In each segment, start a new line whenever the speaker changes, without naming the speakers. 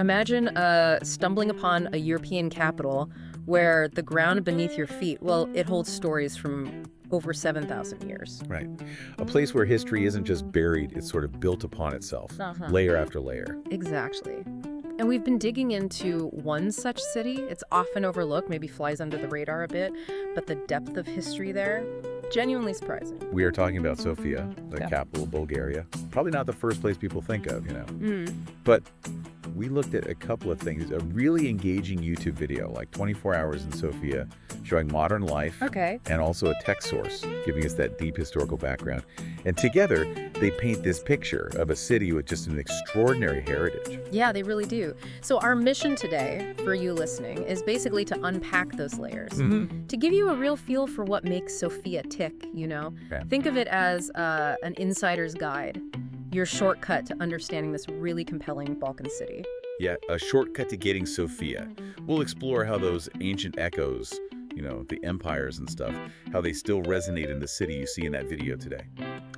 Imagine stumbling upon a European capital where the ground beneath your feet, well, it holds stories from over 7,000 years.
Right. A place where history isn't just buried, it's sort of built upon itself, layer after layer.
Exactly. And we've been digging into one such city. It's often overlooked, maybe flies under the radar a bit, but the depth of history there, genuinely surprising.
We are talking about Sofia, the capital of Bulgaria. Probably not the first place people think of, But we looked at a couple of things. A really engaging YouTube video, like 24 Hours in Sofia, showing modern life.
Okay.
And also a text source, giving us that deep historical background. And together, they paint this picture of a city with just an extraordinary heritage.
Yeah, they really do. So our mission today, for you listening, is basically to unpack those layers. To give you a real feel for what makes Sofia tick, Okay. Think of it as an insider's guide. Your shortcut to understanding this really compelling Balkan city.
Yeah, a shortcut to getting Sofia. We'll explore how those ancient echoes, the empires and stuff, how they still resonate in the city you see in that video today.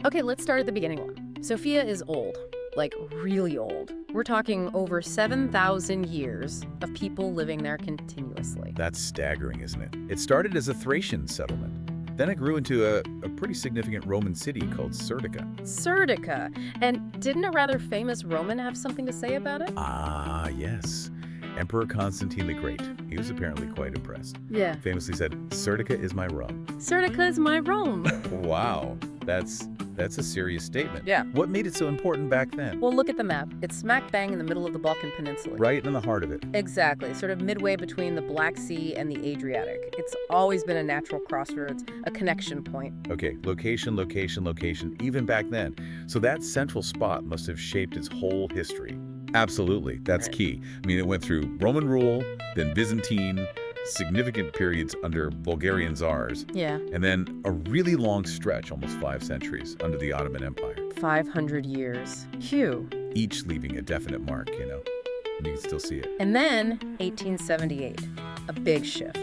Okay, let's start at the beginning. Sofia is old, like really old. We're talking over 7,000 years of people living there continuously.
That's staggering, isn't it? It started as a Thracian settlement. Then it grew into a pretty significant Roman city called Serdica.
Serdica. And didn't a rather famous Roman have something to say about it?
Ah, yes. Emperor Constantine the Great. He was apparently quite impressed.
Yeah.
Famously said, "Serdica is my Rome."
Serdica is my Rome.
Wow. That's a serious statement.
Yeah.
What made it so important back then?
Well, look at the map. It's smack bang in the middle of the Balkan Peninsula.
Right in the heart of it.
Exactly. Sort of midway between the Black Sea and the Adriatic. It's always been a natural crossroads, a connection point.
Okay, location, location, location, even back then. So that central spot must have shaped its whole history. Absolutely. That's key. I mean, it went through Roman rule, then Byzantine, significant periods under Bulgarian czars. Yeah. And then a really long stretch, almost 5 centuries, under the Ottoman Empire.
500 years. Phew.
Each leaving a definite mark, And you can still see it.
And then 1878, a big shift.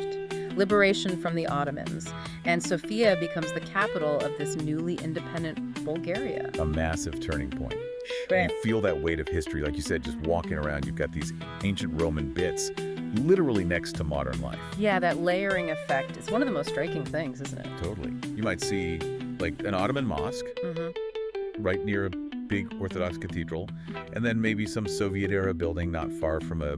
Liberation from the Ottomans. And Sofia becomes the capital of this newly independent Bulgaria.
A massive turning point.
Right.
You feel that weight of history, like you said, just walking around. You've got these ancient Roman bits literally next to modern life.
Yeah, that layering effect is one of the most striking things, isn't it?
Totally. You might see like an Ottoman mosque right near a big Orthodox cathedral, and then maybe some Soviet-era building not far from a,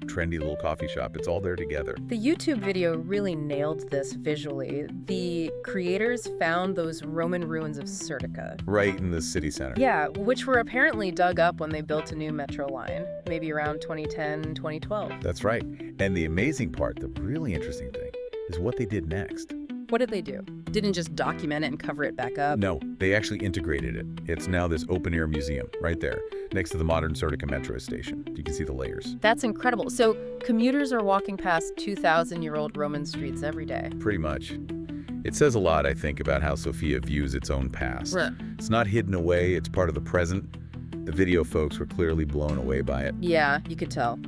trendy little coffee shop. It's all there together.
The YouTube video really nailed this visually. The creators found those Roman ruins of Serdica.
Right in the city center.
Yeah, which were apparently dug up when they built a new metro line, maybe around 2010, 2012.
That's right. And the amazing part, the really interesting thing, is what they did next.
What did they do? Didn't just document it and cover it back up?
No, they actually integrated it. It's now this open-air museum right there, next to the modern Serdica metro station. You can see the layers.
That's incredible. So commuters are walking past 2,000-year-old Roman streets every day.
Pretty much. It says a lot, I think, about how Sofia views its own past.
Right.
It's not hidden away, it's part of the present. The video folks were clearly blown away by it.
Yeah, you could tell.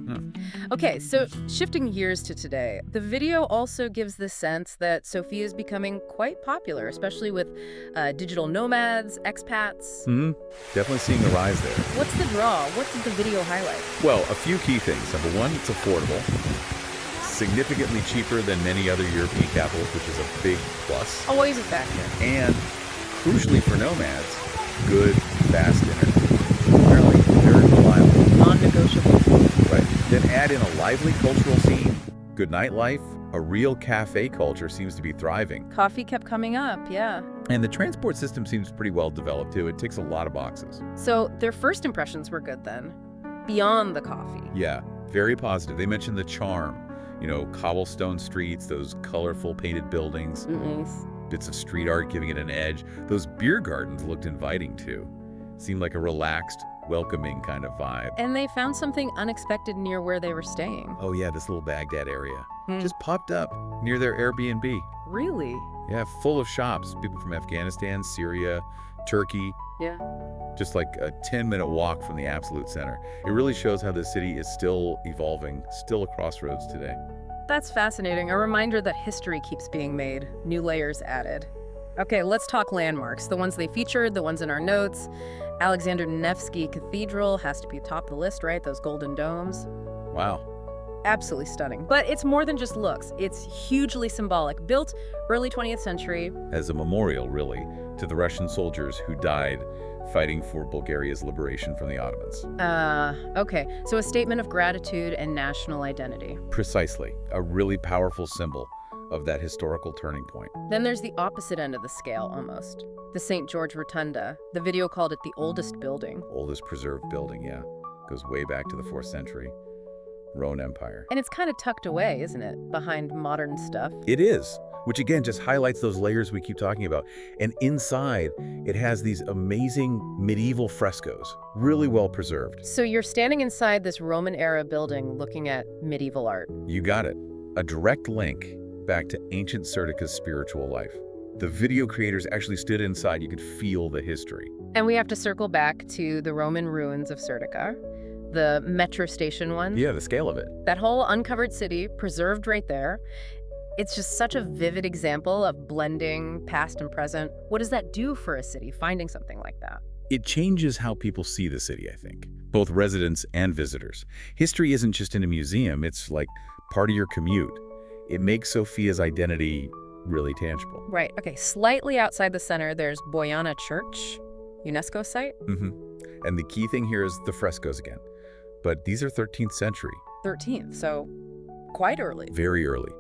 Okay, so shifting gears to today, the video also gives the sense that Sofia is becoming quite popular, especially with digital nomads, expats.
Definitely seeing the rise there.
What's the draw? What did the video highlight?
Well, a few key things. Number one, it's affordable. Significantly cheaper than many other European capitals, which is a big plus.
Always a factor.
And crucially for nomads, good, fast internet. Apparently very reliable.
Non-negotiable.
Right. Then add in a lively cultural scene. Good nightlife. A real cafe culture seems to be thriving.
Coffee kept coming up, yeah.
And the transport system seems pretty well developed, too. It ticks a lot of boxes.
So their first impressions were good then, beyond the coffee.
Yeah, very positive. They mentioned the charm. Cobblestone streets, those colorful painted buildings.
Nice.
Bits of street art giving it an edge. Those beer gardens looked inviting, too. Seemed like a relaxed, welcoming kind of vibe.
And they found something unexpected near where they were staying.
Oh yeah, this little Baghdad area. Just popped up near their Airbnb.
Really?
Yeah, full of shops. People from Afghanistan, Syria, Turkey.
Yeah.
Just like a 10-minute walk from the absolute center. It really shows how this city is still evolving, still a crossroads today.
That's fascinating. A reminder that history keeps being made, new layers added. Okay, let's talk landmarks, the ones they featured, the ones in our notes. Alexander Nevsky Cathedral has to be atop the list, right? Those golden domes.
Wow.
Absolutely stunning. But it's more than just looks. It's hugely symbolic. Built early 20th century.
As a memorial, really, to the Russian soldiers who died fighting for Bulgaria's liberation from the Ottomans.
Okay. So a statement of gratitude and national identity.
Precisely. A really powerful symbol of that historical turning point.
Then there's the opposite end of the scale, almost. The St. George Rotunda. The video called it the oldest building.
Oldest preserved building, yeah. Goes way back to the 4th century. Roman Empire.
And it's kind of tucked away, isn't it? Behind modern stuff.
It is, which again just highlights those layers we keep talking about. And inside, it has these amazing medieval frescoes, really well preserved.
So you're standing inside this Roman-era building looking at medieval art.
You got it. A direct link back to ancient Serdica's spiritual life. The video creators actually stood inside. You could feel the history.
And we have to circle back to the Roman ruins of Serdica. The metro station one.
Yeah, the scale of it.
That whole uncovered city, preserved right there. It's just such a vivid example of blending past and present. What does that do for a city, finding something like that?
It changes how people see the city, I think. Both residents and visitors. History isn't just in a museum, it's like part of your commute. It makes Sofia's identity really tangible.
Right, okay. Slightly outside the center, there's Bojana Church, UNESCO site.
And the key thing here is the frescoes again. But these are 13th century.
13th, so quite early.
Very early.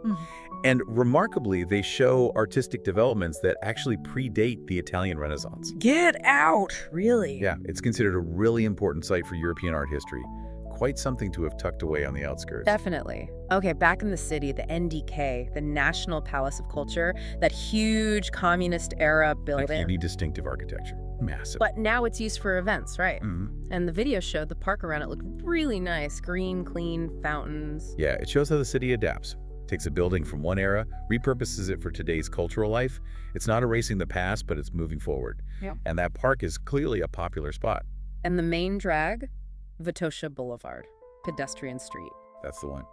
And remarkably, they show artistic developments that actually predate the Italian Renaissance.
Get out! Really?
Yeah, it's considered a really important site for European art history. Quite something to have tucked away on the outskirts.
Definitely. Okay, back in the city, the NDK, the National Palace of Culture, that huge communist-era building.
Like really distinctive architecture. Massive.
But now it's used for events, right? And the video showed the park around it looked really nice. Green, clean, fountains.
Yeah, it shows how the city adapts. Takes a building from one era, repurposes it for today's cultural life. It's not erasing the past, but it's moving forward.
Yep.
And that park is clearly a popular spot.
And the main drag? Vitosha Boulevard, pedestrian street.
That's the one.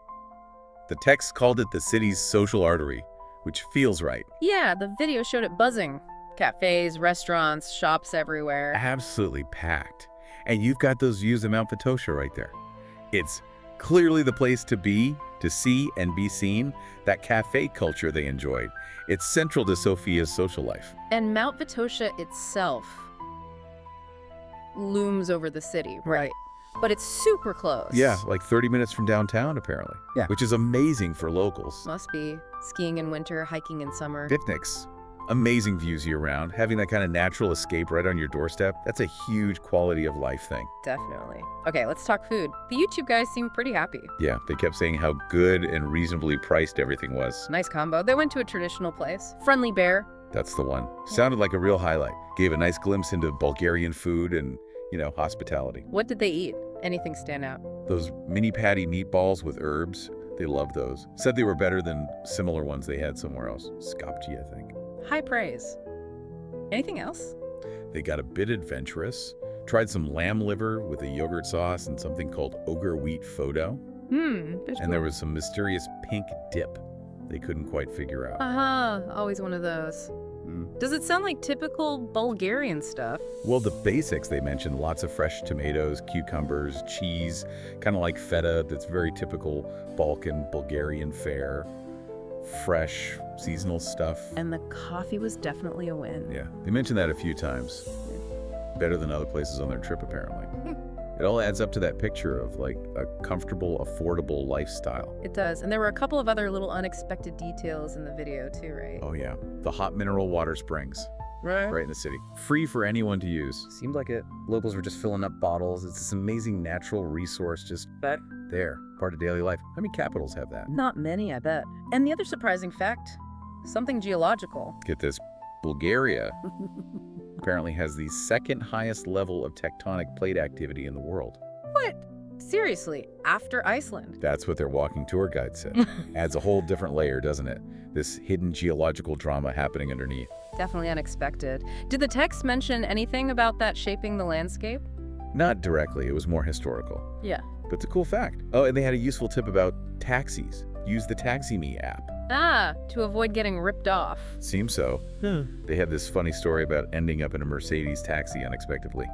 The text called it the city's social artery, which feels right.
Yeah, the video showed it buzzing. Cafes, restaurants, shops everywhere.
Absolutely packed. And you've got those views of Mount Vitosha right there. It's clearly the place to be, to see and be seen. That cafe culture they enjoyed. It's central to Sofia's social life.
And Mount Vitosha itself looms over the city, right? But it's super close.
Yeah, like 30 minutes from downtown, apparently.
Yeah.
Which is amazing for locals.
Must be. Skiing in winter, hiking in summer.
Picnics. Amazing views year-round. Having that kind of natural escape right on your doorstep, that's a huge quality of life thing.
Definitely. Okay, let's talk food. The YouTube guys seem pretty happy.
Yeah, they kept saying how good and reasonably priced everything was.
Nice combo. They went to a traditional place. Friendly Bear.
That's the one. Sounded like a real highlight. Gave a nice glimpse into Bulgarian food and, hospitality.
What did they eat? Anything stand out?
Those mini patty meatballs with herbs, they loved those. Said they were better than similar ones they had somewhere else. Skopje, I think.
High praise. Anything else?
They got a bit adventurous. Tried some lamb liver with a yogurt sauce and something called ogre wheat photo. And there was some mysterious pink dip they couldn't quite figure out.
Always one of those. Does it sound like typical Bulgarian stuff?
Well, the basics they mentioned, lots of fresh tomatoes, cucumbers, cheese, kind of like feta, that's very typical Balkan, Bulgarian fare. Fresh, seasonal stuff.
And the coffee was definitely a win.
Yeah, they mentioned that a few times. Better than other places on their trip, apparently. It all adds up to that picture of like a comfortable, affordable lifestyle.
It does. And there were a couple of other little unexpected details in the video too, right?
Oh yeah, the hot mineral water springs. Right in the city. Free for anyone to use.
Seemed like it. Locals were just filling up bottles.
It's this amazing natural resource just there, part of daily life. How many capitals have that?
Not many, I bet. And the other surprising fact, something geological.
Get this, Bulgaria apparently has the second highest level of tectonic plate activity in the world.
What? Seriously, after Iceland?
That's what their walking tour guide said. Adds a whole different layer, doesn't it? This hidden geological drama happening underneath.
Definitely unexpected. Did the text mention anything about that shaping the landscape?
Not directly, it was more historical.
Yeah.
But it's a cool fact. Oh, and they had a useful tip about taxis. Use the Taxi Me app.
Ah, to avoid getting ripped off.
Seems so. They had this funny story about ending up in a Mercedes taxi unexpectedly.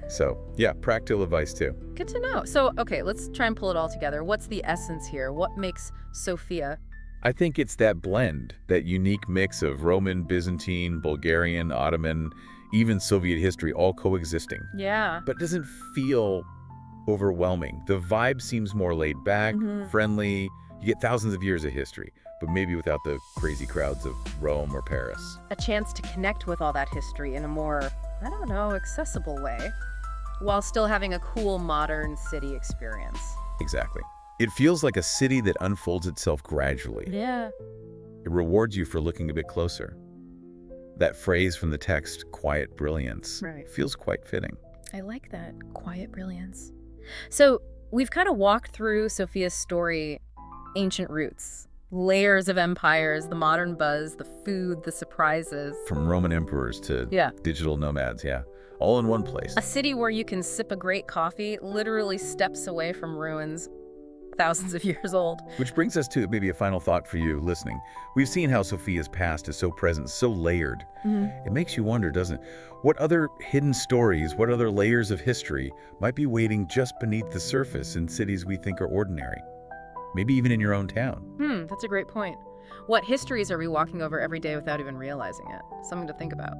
So, yeah, practical advice too.
Good to know. So, okay, let's try and pull it all together. What's the essence here? What makes Sofia?
I think it's that blend, that unique mix of Roman, Byzantine, Bulgarian, Ottoman, even Soviet history all coexisting.
Yeah.
But it doesn't feel overwhelming. The vibe seems more laid back, friendly. You get thousands of years of history, but maybe without the crazy crowds of Rome or Paris.
A chance to connect with all that history in a more, I don't know, accessible way, while still having a cool modern city experience.
Exactly. It feels like a city that unfolds itself gradually.
Yeah.
It rewards you for looking a bit closer. That phrase from the text, quiet brilliance, feels quite fitting.
I like that, quiet brilliance. So we've kind of walked through Sofia's story, ancient roots, layers of empires, the modern buzz, the food, the surprises.
From Roman emperors to digital nomads, all in one place.
A city where you can sip a great coffee, literally steps away from ruins thousands of years old.
Which brings us to maybe a final thought for you listening. We've seen how Sofia's past is so present, so layered. It makes you wonder, doesn't it? What other hidden stories, what other layers of history might be waiting just beneath the surface in cities we think are ordinary? Maybe even in your own town.
That's a great point. What histories are we walking over every day without even realizing it? Something to think about.